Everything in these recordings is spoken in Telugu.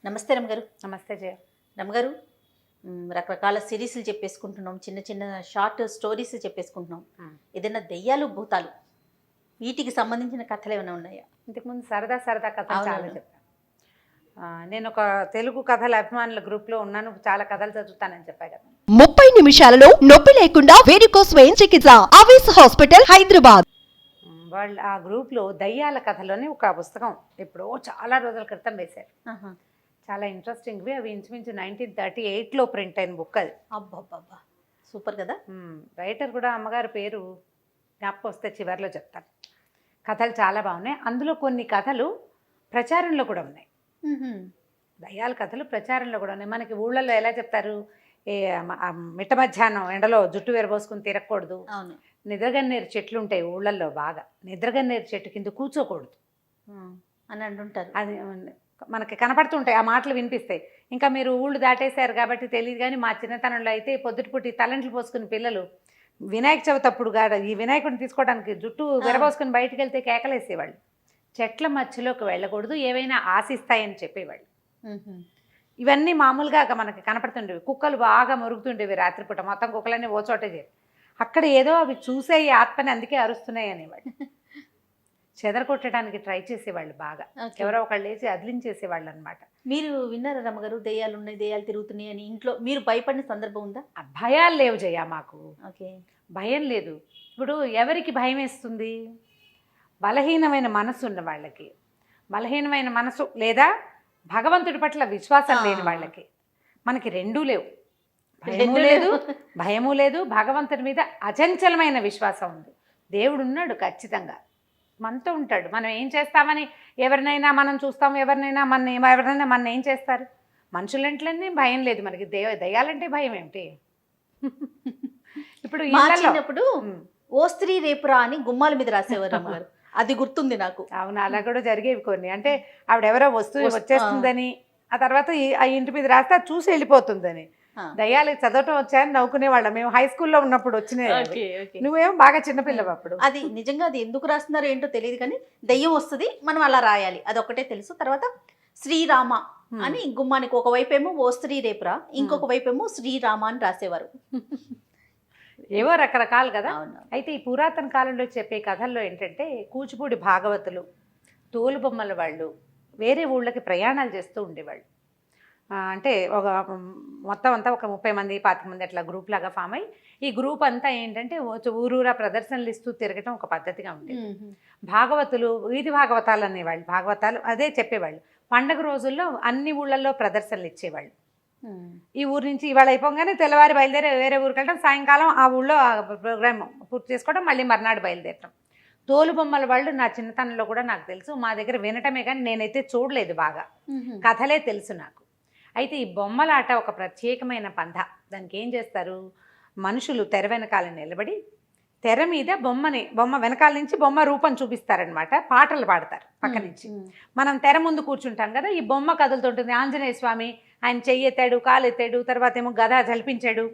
నమస్తే రమగారు. నమస్తే జయ. రమగారు, రకరకాల సిరీస్లు చెప్పేసుకుంటున్నాం, చిన్న చిన్న షార్ట్ స్టోరీస్ చెప్పేసుకుంటున్నాం. ఏదైనా దెయ్యాలు భూతాలు వీటికి సంబంధించిన కథలు ఏమైనా ఉన్నాయా? ఇంతకుముందు సరదా సరదా కథలు చాలా అవునవును. చెప్పాను. నేను ఒక తెలుగు కథల అభిమానుల గ్రూప్లో ఉన్నాను, చాలా కథలు చదువుతానని చెప్పా కదా. 30 నిమిషాలలో నొప్పి లేకుండా వేడికోస్ స్వయం చికిత్స ఆవేశ హాస్పిటల్ హైదరాబాద్. వాళ్ళు ఆ గ్రూప్లో దయ్యాల కథలోని ఒక పుస్తకం ఎప్పుడో చాలా రోజుల క్రితం వేశారు. ఆహా. చాలా ఇంట్రెస్టింగ్వి. అవి ఇంచుమించు 1938లో ప్రింట్ అయిన బుక్ అది. అబ్బబ్బబ్బా, సూపర్ కదా. రైటర్ కూడా అమ్మగారి పేరు జ్ఞాపకం వస్తే చివరిలో చెప్తాను. కథలు చాలా బాగున్నాయి. అందులో కొన్ని కథలు ప్రచారంలో కూడా ఉన్నాయి. దయ్యాల కథలు ప్రచారంలో కూడా ఉన్నాయి. మనకి ఊళ్ళల్లో ఎలా చెప్తారు, మిట్ట మధ్యాహ్నం ఎండలో జుట్టు విరబోసుకుని తిరగకూడదు, అవును, నిద్రగన్నేరు చెట్లు ఉంటాయి ఊళ్ళల్లో, బాగా నిద్రగన్నేరు చెట్టు కింద కూర్చోకూడదు అని అంటుంటారు. అది మనకి కనపడుతుంటాయి, ఆ మాటలు వినిపిస్తాయి. ఇంకా మీరు ఊళ్ళు దాటేశారు కాబట్టి తెలియదు, కానీ మా చిన్నతనంలో అయితే పొద్దుటిపూటి తలంట్లు పోసుకుని పిల్లలు వినాయక చవితి అప్పుడు ఈ వినాయకుడిని తీసుకోవడానికి జుట్టు విరబోసుకుని బయటికి వెళ్తే కేకలేసేవాళ్ళు. చెట్ల మధ్యలోకి వెళ్ళకూడదు, ఏవైనా ఆశిస్తాయని చెప్పేవాళ్ళు. ఇవన్నీ మామూలుగా మనకి కనపడుతుండేవి. కుక్కలు బాగా మరుగుతుండేవి రాత్రిపూట, మొత్తం కుక్కలన్నీ ఓ చోటే చేరి అక్కడ ఏదో అవి చూసే ఈ ఆత్మని అందుకే అరుస్తున్నాయి అనేవాళ్ళు. చెదరగొట్టడానికి ట్రై చేసేవాళ్ళు బాగా. ఎవరో ఒకళ్ళు లేచి అదిలించేసేవాళ్ళు అనమాట. మీరు విన్నారా రమ్మగారు, దెయ్యాలు ఉన్నాయి, దెయ్యాలు తిరుగుతున్నాయి అని ఇంట్లో మీరు భయపడిన సందర్భం ఉందా? భయాలు లేవు జయ, మాకు ఓకే, భయం లేదు. ఇప్పుడు ఎవరికి భయం వేస్తుంది? బలహీనమైన మనసు ఉన్న వాళ్ళకి, బలహీనమైన మనసు లేదా భగవంతుడి పట్ల విశ్వాసం లేని వాళ్ళకి. మనకి రెండూ లేవు, భయము లేదు భయము లేదు, భగవంతుడి మీద అచంచలమైన విశ్వాసం ఉంది. దేవుడు ఉన్నాడు, ఖచ్చితంగా మనతో ఉంటాడు. మనం ఏం చేస్తామని ఎవరినైనా మనం చూస్తాం, ఎవరినైనా మన ఏం చేస్తారు? మనుషులంటేనే భయం లేదు మనకి, దయ్యాలంటే భయం ఏమిటి? ఇప్పుడు చిన్నప్పుడు ఓ స్త్రీ రేపురా అని గుమ్మాల మీద రాసేవారు రమ్మగారు, అది గుర్తుంది నాకు. అవును, అలా కూడా జరిగేవి కొన్ని. అంటే ఆవిడెవరో వచ్చేస్తుందని, ఆ తర్వాత ఆ ఇంటి మీద రాస్తే అది చూసి వెళ్ళిపోతుందని. దయ్యాలకి చదవటం వచ్చాయని నవ్వుకునే వాళ్ళం మేము హై స్కూల్లో ఉన్నప్పుడు వచ్చినాయి. నువ్వేమో బాగా చిన్నపిల్లవు అప్పుడు. అది నిజంగా అది ఎందుకు రాస్తున్నారో ఏంటో తెలియదు, కానీ దయ్యం వస్తుంది, మనం అలా రాయాలి, అదొక్కటే తెలుసు. తర్వాత శ్రీరామ అని గుమ్మానికి ఒకవైపు ఏమో ఓ స్త్రీ రేపురా, ఇంకొక వైపు ఏమో శ్రీరామ అని రాసేవారు. ఏవో రకరకాలు కదా. అయితే ఈ పురాతన కాలంలో చెప్పే కథల్లో ఏంటంటే, కూచిపూడి భాగవతులు, తోలుబొమ్మల వాళ్ళు వేరే ఊళ్ళకి ప్రయాణాలు చేస్తూ ఉండేవాళ్ళు. అంటే ఒక మొత్తం అంతా ఒక 30 మంది 25 మంది అట్లా గ్రూప్ లాగా ఫామ్ అయ్యి, ఈ గ్రూప్ అంతా ఏంటంటే ఊరూరా ప్రదర్శనలు ఇస్తూ తిరగటం ఒక పద్ధతిగా ఉండేది. భాగవతులు వీధి భాగవతాలు అనేవాళ్ళు, భాగవతాలు అదే చెప్పేవాళ్ళు. పండగ రోజుల్లో అన్ని ఊళ్ళల్లో ప్రదర్శనలు ఇచ్చేవాళ్ళు. ఈ ఊరు నుంచి ఇవాళ అయిపోగానే తెల్లవారి బయలుదేరి వేరే ఊరికి వెళ్ళడం, సాయంకాలం ఆ ఊళ్ళో ప్రోగ్రామ్ పూర్తి చేసుకోవడం, మళ్ళీ మర్నాడు బయలుదేరటం. తోలుబొమ్మల వాళ్ళు నా చిన్నతనంలో కూడా నాకు తెలుసు, మా దగ్గర వినటమే కానీ నేనైతే చూడలేదు, బాగా కథలే తెలుసు నాకు. అయితే ఈ బొమ్మలాట ఒక ప్రత్యేకమైన పంథ. దానికి ఏం చేస్తారు, మనుషులు తెర వెనకాల నిలబడి తెర మీద బొమ్మ వెనకాల నుంచి బొమ్మ రూపం చూపిస్తారనమాట, పాటలు పాడతారు పక్క నుంచి. మనం తెర ముందు కూర్చుంటాం కదా, ఈ బొమ్మ కదులుతుంటుంది. ఆంజనేయ స్వామి ఆయన చెయ్యి ఎత్తాడు, కాలు ఎత్తాడు, తర్వాత ఏమో గద జల్పించాడు,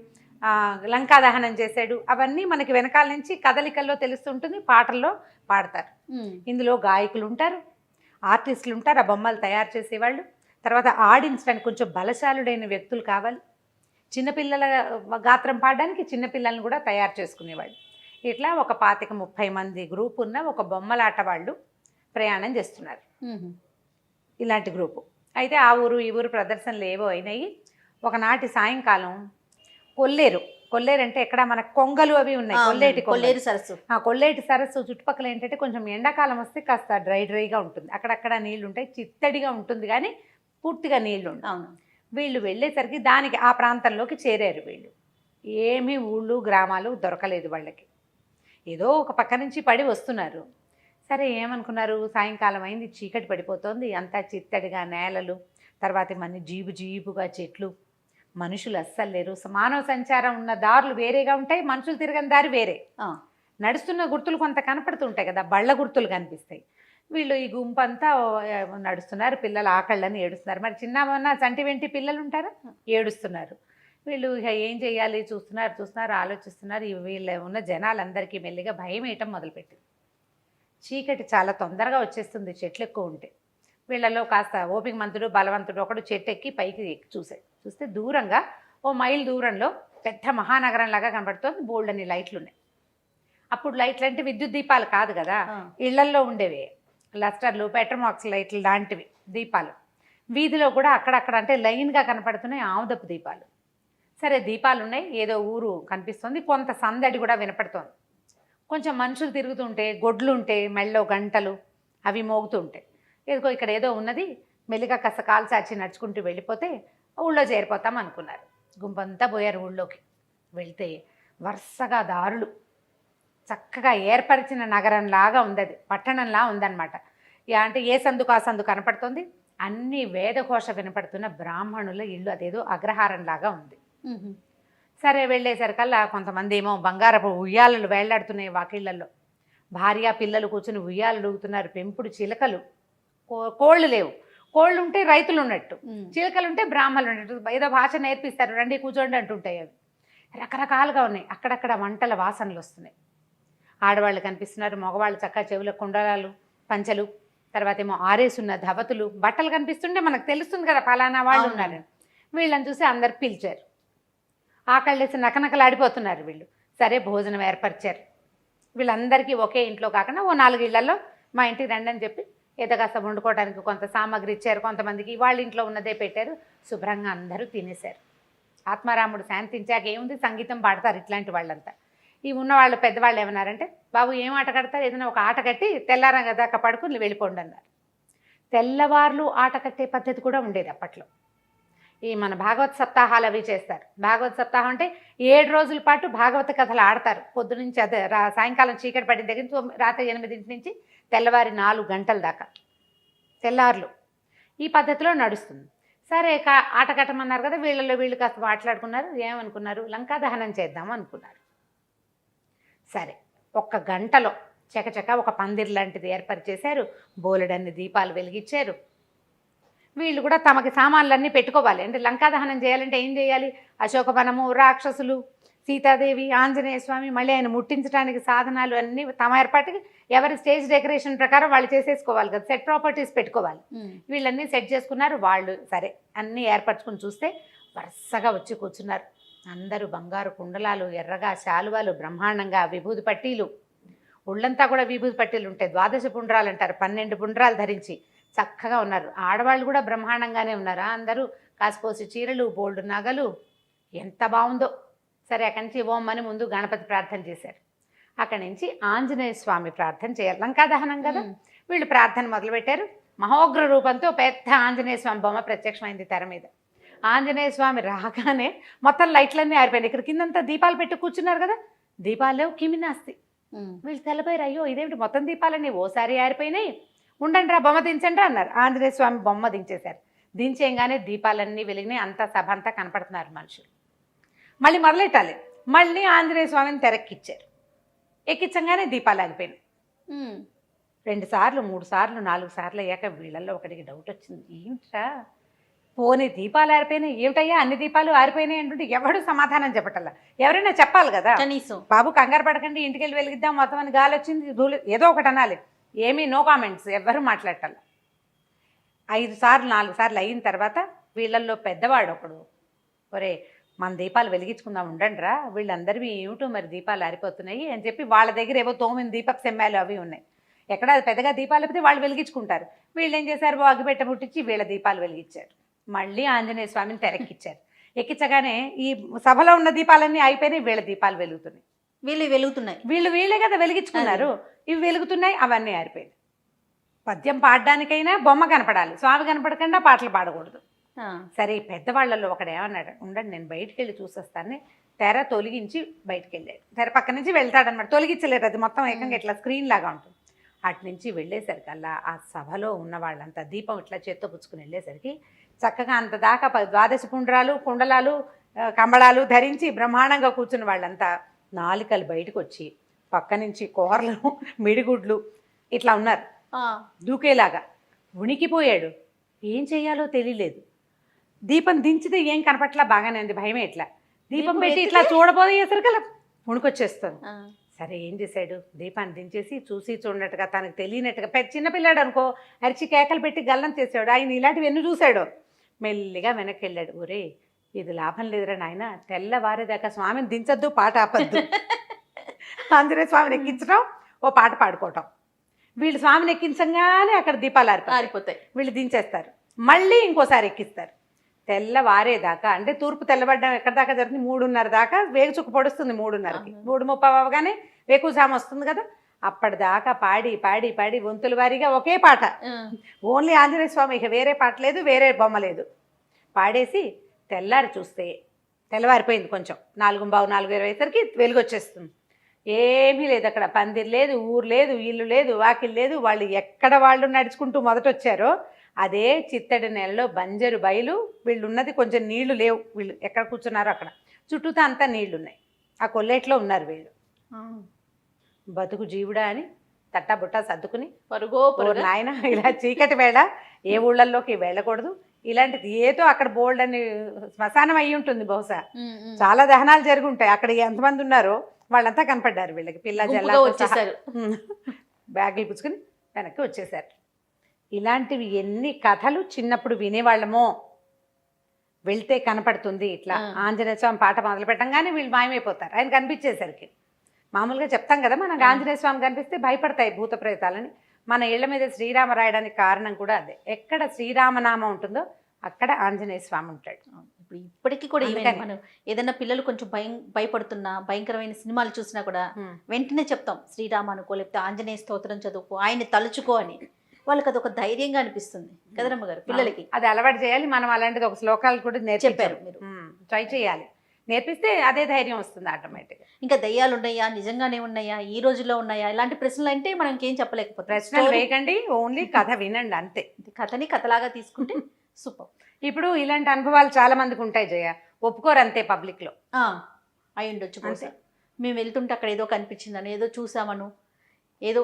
లంకా దహనం చేశాడు, అవన్నీ మనకి వెనకాల నుంచి కదలికల్లో తెలుస్తుంటుంది, పాటల్లో పాడతారు. ఇందులో గాయకులు ఉంటారు, ఆర్టిస్టులు ఉంటారు, ఆ బొమ్మలు తయారు చేసేవాళ్ళు. తర్వాత ఆడించడానికి కొంచెం బలశాలుడైన వ్యక్తులు కావాలి. చిన్నపిల్లల గాత్రం పాడడానికి చిన్నపిల్లలను కూడా తయారు చేసుకునేవాళ్ళు. ఇట్లా ఒక 25-30 మంది గ్రూప్ ఉన్న ఒక బొమ్మలాట వాళ్ళు ప్రయాణం చేస్తున్నారు, ఇలాంటి గ్రూపు. అయితే ఆ ఊరు ఈ ఊరు ప్రదర్శనలు ఏవో అయినాయి. ఒకనాటి సాయంకాలం కొల్లేరు అంటే ఎక్కడ మన కొంగలు అవి ఉన్నాయి, కొల్లేటి సరస్సు చుట్టుపక్కల ఏంటంటే కొంచెం ఎండాకాలం వస్తే కాస్త డ్రైగా ఉంటుంది, అక్కడక్కడ నీళ్లు ఉంటాయి, చిత్తడిగా ఉంటుంది, కానీ పూర్తిగా నీళ్లు ఉంటాయి. వీళ్ళు వెళ్ళేసరికి దానికి ఆ ప్రాంతంలోకి చేరారు. వీళ్ళు ఏమీ ఊళ్ళు గ్రామాలు దొరకలేదు వాళ్ళకి, ఏదో ఒక పక్క నుంచి పడి వస్తున్నారు. సరే ఏమనుకున్నారు, సాయంకాలం అయింది, చీకటి పడిపోతుంది, అంతా చిత్తడిగా నేలలు, తర్వాత మన జీబుగా చెట్లు, మనుషులు అస్సలు లేరు. మానవ సంచారం ఉన్న దారులు వేరేగా ఉంటాయి, మనుషులు తిరగని దారి వేరే. నడుస్తున్న గుర్తులు కొంత కనపడుతుంటాయి కదా, బళ్ళ గుర్తులు కనిపిస్తాయి. వీళ్ళు ఈ గుంపంతా నడుస్తున్నారు, పిల్లలు ఆకళ్ళని ఏడుస్తున్నారు. మరి చిన్న చంటి వెంటి పిల్లలు ఉంటారా, ఏడుస్తున్నారు. వీళ్ళు ఏం చేయాలి చూస్తున్నారు, ఆలోచిస్తున్నారు. వీళ్ళు ఉన్న జనాలందరికీ మెల్లిగా భయం వేయటం మొదలుపెట్టింది. చీకటి చాలా తొందరగా వచ్చేస్తుంది చెట్లు ఎక్కువ ఉంటే. వీళ్ళలో కాస్త ఓపిక మంతుడు బలవంతుడు ఒకడు చెట్టు ఎక్కి పైకి చూస్తే దూరంగా ఓ మైల్ దూరంలో పెద్ద మహానగరం లాగా కనబడుతోంది. బోల్డని లైట్లు ఉన్నాయి. అప్పుడు లైట్లు అంటే విద్యుత్ దీపాలు కాదు కదా, ఇళ్లల్లో ఉండేవి లస్టర్లు, పెట్రోమాక్స్ లైట్లు లాంటివి దీపాలు. వీధిలో కూడా అక్కడక్కడ అంటే లైన్గా కనపడుతున్నాయి ఆముదపు దీపాలు. సరే దీపాలు ఉన్నాయి, ఏదో ఊరు కనిపిస్తుంది, కొంత సందడి కూడా వినపడుతోంది. కొంచెం మనుషులు తిరుగుతుంటే, గొడ్లు ఉంటే, మెళ్ళో గంటలు అవి మోగుతూ ఉంటాయి. ఏదో ఇక్కడ ఏదో ఉన్నది, మెల్లిగా కాస్త కాలు చాచి నడుచుకుంటూ వెళ్ళిపోతే ఊళ్ళో చేరిపోతాం అనుకున్నారు. గుంపంతా పోయారు ఊళ్ళోకి. వెళ్తే వరుసగా దారులు, చక్కగా ఏర్పరిచిన నగరంలాగా ఉంది, అది పట్టణంలా ఉందన్నమాట. అంటే ఏ సందుకు ఆ సందు కనపడుతుంది, అన్ని వేదఘోష వినపడుతున్న బ్రాహ్మణుల ఇల్లు, అదేదో అగ్రహారంలాగా ఉంది. సరే వెళ్ళేసరికల్లా కొంతమంది ఏమో బంగారపు ఉయ్యాలలు వేళ్లాడుతున్నాయి వాకిళ్లలో, భార్య పిల్లలు కూర్చుని ఉయ్యాలు ఊగుతున్నారు. పెంపుడు చిలకలు, కోళ్ళు లేవు, కోళ్ళు ఉంటే రైతులు ఉన్నట్టు, చిలకలు ఉంటే బ్రాహ్మణులు ఉన్నట్టు, ఏదో భాష నేర్పిస్తారు, రండి కూర్చోండి అంటుంటాయి. అవి రకరకాలుగా ఉన్నాయి. అక్కడక్కడ వంటల వాసనలు వస్తున్నాయి. ఆడవాళ్ళు కనిపిస్తున్నారు, మగవాళ్ళు చక్కగా చెవుల కుండలాలు, పంచలు, తర్వాత ఏమో ఆరేసున్న ధవతులు, బట్టలు కనిపిస్తుంటే మనకు తెలుస్తుంది కదా ఫలానా వాళ్ళు ఉన్నారని. వీళ్ళని చూసి అందరు పిలిచారు. ఆకళ్ళేసి నకనకలాడిపోతున్నారు వీళ్ళు. సరే భోజనం ఏర్పరిచారు. వీళ్ళందరికీ ఒకే ఇంట్లో కాకుండా ఓ 4 ఇళ్లలో మా ఇంటికి రండి అని చెప్పి ఏదో కాస్త వండుకోవడానికి కొంత సామాగ్రి ఇచ్చారు. కొంతమందికి వాళ్ళ ఇంట్లో ఉన్నదే పెట్టారు. శుభ్రంగా అందరూ తినేశారు. ఆత్మారాముడు శాంతించాక ఏముంది, సంగీతం పాడతారు ఇట్లాంటి వాళ్ళంతా. ఈ ఉన్నవాళ్ళు పెద్దవాళ్ళు ఏమన్నారంటే, బాబు ఏం ఆట కడతారు, ఏదైనా ఒక ఆట కట్టి తెల్లారంగా దాకా పడుకుని వెళ్ళిపోండి అన్నారు. తెల్లవార్లు ఆట కట్టే పద్ధతి కూడా ఉండేది అప్పట్లో. ఈ మన భాగవత సప్తాహాలు అవి చేస్తారు. భాగవత సప్తాహం అంటే 7 రోజుల పాటు భాగవత కథలు ఆడతారు. పొద్దు నుంచి అదే సాయంకాలం చీకటి పడిన దగ్గర నుంచి రాత్రి 8 నుంచి తెల్లవారి 4 గంటల దాకా తెల్లార్లు ఈ పద్ధతిలో నడుస్తుంది. సరే ఆట కట్టమన్నారు కదా, వీళ్ళలో వీళ్ళు కాస్త మాట్లాడుకున్నారు. ఏమనుకున్నారు, లంకా దహనం చేద్దాం అనుకున్నారు. సరే 1 గంటలో చకచక ఒక పందిరి లాంటిది ఏర్పరిచేశారు. బోలెడన్ని దీపాలు వెలిగించారు. వీళ్ళు కూడా తమకి సామాన్లన్నీ పెట్టుకోవాలి. అంటే లంకా దహనం చేయాలంటే ఏం చేయాలి, అశోకవనము, రాక్షసులు, సీతాదేవి, ఆంజనేయ స్వామి, మళ్ళీ ఆయన ముట్టించడానికి సాధనాలు అన్నీ తమ ఏర్పాటుకి ఎవరి స్టేజ్ డెకరేషన్ ప్రకారం వాళ్ళు చేసేసుకోవాలి కదా, సెట్ ప్రాపర్టీస్ పెట్టుకోవాలి. వీళ్ళన్నీ సెట్ చేసుకున్నారు. వాళ్ళు సరే అన్నీ ఏర్పరచుకుని చూస్తే వరుసగా వచ్చి కూర్చున్నారు. అందరూ బంగారు కుండలాలు, ఎర్రగా శాలువాలు, బ్రహ్మాండంగా విభూది పట్టీలు, ఒళ్ళంతా కూడా విభూది పట్టీలు ఉంటాయి. 12 పుండ్రాలు అంటారు, 12 పుండ్రాలు ధరించి చక్కగా ఉన్నారు. ఆడవాళ్ళు కూడా బ్రహ్మాండంగానే ఉన్నారు. అందరూ కాసిపోసి చీరలు, బోల్డ్ నగలు, ఎంత బాగుందో. సరే అక్కడి నుంచి ఓం అని ముందు గణపతి ప్రార్థన చేశారు. అక్కడి నుంచి ఆంజనేయ స్వామి ప్రార్థన చేయాలి, లంకా దహనం కదా. వీళ్ళు ప్రార్థన మొదలుపెట్టారు. మహోగ్ర రూపంతో పెద్ద ఆంజనేయ స్వామి బొమ్మ ప్రత్యక్షమైంది తెర మీద. ఆంజనేయ స్వామి రాగానే మొత్తం లైట్లన్నీ ఆరిపోయినాయి. ఇక్కడ కిందంతా దీపాలు పెట్టి కూర్చున్నారు కదా, దీపాలు కిమినాస్తి. వీళ్ళు తెల్లపోయారు, అయ్యో ఇదేమిటి మొత్తం దీపాలన్నీ ఓసారి ఆరిపోయినాయి, ఉండండి రా బొమ్మ దించండి అన్నారు. ఆంజనేయ స్వామి బొమ్మ దించేశారు. దించేయగానే దీపాలన్నీ వెలిగినాయి. అంతా సభ అంతా కనపడుతున్నారు మనుషులు. మళ్ళీ మొదలెట్టాలి. మళ్ళీ ఆంజనేయ స్వామిని తెరక్కిచ్చారు. ఎక్కించగానే దీపాలు ఆగిపోయినాయి. 2 సార్లు 3 సార్లు 4 సార్లు అయ్యాక వీళ్ళల్లో ఒకటికి డౌట్ వచ్చింది, ఏమిట్రా పోనీ దీపాలు ఆరిపోయినాయి, ఏమిటయ్యా అన్ని దీపాలు ఆరిపోయినాయి అంటుంటే ఎవడు సమాధానం చెప్పటల్లా. ఎవరైనా చెప్పాలి కదా, కనీసం బాబు కంగారు పడకండి ఇంటికి వెళ్ళి వెలిగిద్దాం, మొత్తం అని గాలి వచ్చింది ధూళి, ఏదో ఒకటి అనాలి. ఏమీ నో కామెంట్స్, ఎవ్వరూ మాట్లాడాల. 5 సార్లు 4 సార్లు అయిన తర్వాత వీళ్ళల్లో పెద్దవాడు ఒకడు, ఒరే మన దీపాలు వెలిగించుకుందాం ఉండండి రా, వీళ్ళందరివి ఏమిటో మరి దీపాలు ఆరిపోతున్నాయి అని చెప్పి వాళ్ళ దగ్గర ఏవో 9 దీపపు సెమ్మాలు అవి ఉన్నాయి. ఎక్కడ పెద్దగా దీపాలు అయిపోతే వాళ్ళు వెలిగించుకుంటారు. వీళ్ళు ఏం చేశారు, అగ్గిపెట్ట ముట్టించి వీళ్ళ దీపాలు వెలిగించారు. మళ్ళీ ఆంజనేయ స్వామిని తెరక్కిచ్చారు. ఎక్కించగానే ఈ సభలో ఉన్న దీపాలన్నీ అయిపోయినాయి, వీళ్ళ దీపాలు వెలుగుతున్నాయి. వీళ్ళే కదా వెలిగించుకున్నారు, ఇవి వెలుగుతున్నాయి, అవన్నీ ఆరిపోయినాయి. పద్యం పాడడానికైనా బొమ్మ కనపడాలి, స్వామి కనపడకుండా పాటలు పాడకూడదు. సరే పెద్దవాళ్ళల్లో ఒకడు ఏమన్నాడు, ఉండండి నేను బయటికి వెళ్ళి చూసేస్తాను. తెర తొలగించి బయటికి వెళ్ళాడు. తెర పక్క నుంచి వెళ్తాడనమాట, తొలగించలేరు, అది మొత్తం ఏకంగా ఇట్లా స్క్రీన్ లాగా ఉంటుంది. అటు నుంచి వెళ్ళేసరికల్లా ఆ సభలో ఉన్న వాళ్ళంతా దీపం ఇట్లా చేత్తో పుచ్చుకుని వెళ్ళేసరికి చక్కగా అంత దాకా 12 పుండ్రాలు, కుండలాలు, కంబళాలు ధరించి బ్రహ్మాండంగా కూర్చున్న వాళ్ళంతా నాలికలు బయటకు వచ్చి పక్క నుంచి కూరలు, మిడిగుడ్లు ఇట్లా ఉన్నారు దూకేలాగా. ఉనికిపోయాడు, ఏం చేయాలో తెలియలేదు. దీపం దించితే ఏం కనపట్లా, బాగానే ఉంది, భయమే. ఇట్లా దీపం పెట్టి ఇట్లా చూడబోయేసరికల్లా ఉణుకొచ్చేస్తుంది. సరే ఏం చేశాడు, దీపాన్ని దించేసి చూసి చూడనట్టుగా తనకు తెలియనట్టుగా చిన్నపిల్లాడు అనుకో అరిచి కేకలు పెట్టి గల్లం చేసాడు. ఆయన ఇలాంటివి ఎన్ని చూశాడు. మెల్లిగా వెనక్కి వెళ్ళాడు. ఒరే ఇది లాభం లేదురా నాయన, తెల్లవారేదాకా స్వామిని దించొద్దు, పాట ఆపద్దు. ఆంజనేయ స్వామిని ఎక్కించడం, ఓ పాట పాడుకోవటం. వీళ్ళు స్వామిని ఎక్కించగానే అక్కడ దీపాలు ఆరిపోతాయి. వీళ్ళు దించేస్తారు, మళ్ళీ ఇంకోసారి ఎక్కిస్తారు. తెల్లవారేదాకా అంటే తూర్పు తెల్లబడ్డం ఎక్కడి దాకా జరుగుతుంది, 3:30 దాకా వేగు చుక్క పొడుస్తుంది. 3:30కి 3:30 అవగానే వేకుజాము వస్తుంది కదా, అప్పటిదాకా పాడి పాడి పాడి వంతుల వారీగా ఒకే పాట, ఓన్లీ ఆంజనేయ స్వామి, ఇక వేరే పాట లేదు, వేరే బొమ్మ లేదు. పాడేసి తెల్లారి చూస్తే తెల్లవారిపోయింది. కొంచెం 4:15 4:20 అయ్యేసరికి వెలుగు వచ్చేస్తుంది. ఏమీ లేదు అక్కడ, పందిరి లేదు, ఊరు లేదు, ఇల్లు లేదు, వాకిలు లేదు. వాళ్ళు ఎక్కడ వాళ్ళు నడుచుకుంటూ మొదట వచ్చారో అదే చిత్తడి నెలలో బంజరు బయలు. వీళ్ళు ఉన్నది కొంచెం నీళ్లు లేవు, వీళ్ళు ఎక్కడ కూర్చున్నారో అక్కడ చుట్టూతా అంతా నీళ్లు ఉన్నాయి. ఆ కొల్లేట్లో ఉన్నారు వీళ్ళు. బతుకు జీవుడా అని తట్టా బుట్టా సర్దుకుని పరుగో నాయన ఇలా చీకటి వేళ ఏ ఊళ్ళల్లోకి వెళ్ళకూడదు, ఇలాంటిది ఏదో అక్కడ బోల్డ్ అని శ్మశానం అయి ఉంటుంది బహుశా, చాలా దహనాలు జరిగి ఉంటాయి అక్కడ. ఎంతమంది ఉన్నారో వాళ్ళంతా కనపడ్డారు వీళ్ళకి. పిల్ల జల్లా వచ్చేసారు, బ్యాగులు పుచ్చుకుని వెనక్కి వచ్చేసారు. ఇలాంటివి ఎన్ని కథలు చిన్నప్పుడు వినేవాళ్ళమో. వెళ్తే కనపడుతుంది ఇట్లా ఆంజనేయ స్వామి పాట మొదలు పెట్టంగానే వీళ్ళు మాయమైపోతారు ఆయన కనిపించేసరికి. మామూలుగా చెప్తాం కదా, మనకు ఆంజనేయ స్వామి కనిపిస్తే భయపడతాయి భూత ప్రేతాలని. మన ఇళ్ల మీద శ్రీరామ రాయడానికి కారణం కూడా అదే. ఎక్కడ శ్రీరామనామం ఉంటుందో అక్కడ ఆంజనేయ స్వామి ఉంటాడు. ఇప్పటికీ కూడా మనం ఏదైనా పిల్లలు కొంచెం భయపడుతున్నా, భయంకరమైన సినిమాలు చూసినా కూడా వెంటనే చెప్తాం శ్రీరామ అనుకో, లేకపోతే ఆంజనేయ స్తోత్రం చదువుకో, ఆయన్ని తలుచుకో అని. వాళ్ళకి అది ఒక ధైర్యంగా అనిపిస్తుంది కదరమ్మ గారు పిల్లలకి. అది అలవాటు చేయాలి మనం. అలాంటిది ఒక శ్లోకాలు కూడా చెప్పారు మీరు, ట్రై చేయాలి. నేర్పిస్తే అదే ధైర్యం వస్తుంది ఆటోమేటిక్గా. ఇంకా దయ్యాలు ఉన్నాయా, నిజంగానే ఉన్నాయా, ఈ రోజుల్లో ఉన్నాయా, ఇలాంటి ప్రశ్నలు అంటే మనం ఇంకేం చెప్పలేకపోతాం. ప్రశ్నలు వేయకండి, ఓన్లీ కథ వినండి అంతే. కథని కథలాగా తీసుకుంటే సూపర్. ఇప్పుడు ఇలాంటి అనుభవాలు చాలా మందికి ఉంటాయి జయ, ఒప్పుకోరు అంతే పబ్లిక్ లో. అయి ఉండొచ్చు బహుశా. మేము వెళ్తుంటే అక్కడ ఏదో కనిపించిందని, ఏదో చూసామను, ఏదో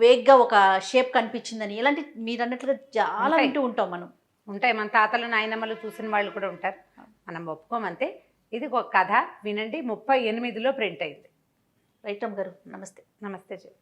వేగ్గా ఒక షేప్ కనిపించిందని, ఇలాంటి మీరు అన్నట్లుగా చాలా వింటూ ఉంటాం మనం. ఉంటాయి, మన తాతలు నాయనమ్మలు చూసిన వాళ్ళు కూడా ఉంటారు. మనం ఒప్పుకోమంతే. ఇది ఒక కథ వినండి. 38లో ప్రింట్ అయింది. రైట్ అమ్మ గారు, నమస్తే. నమస్తే జయ.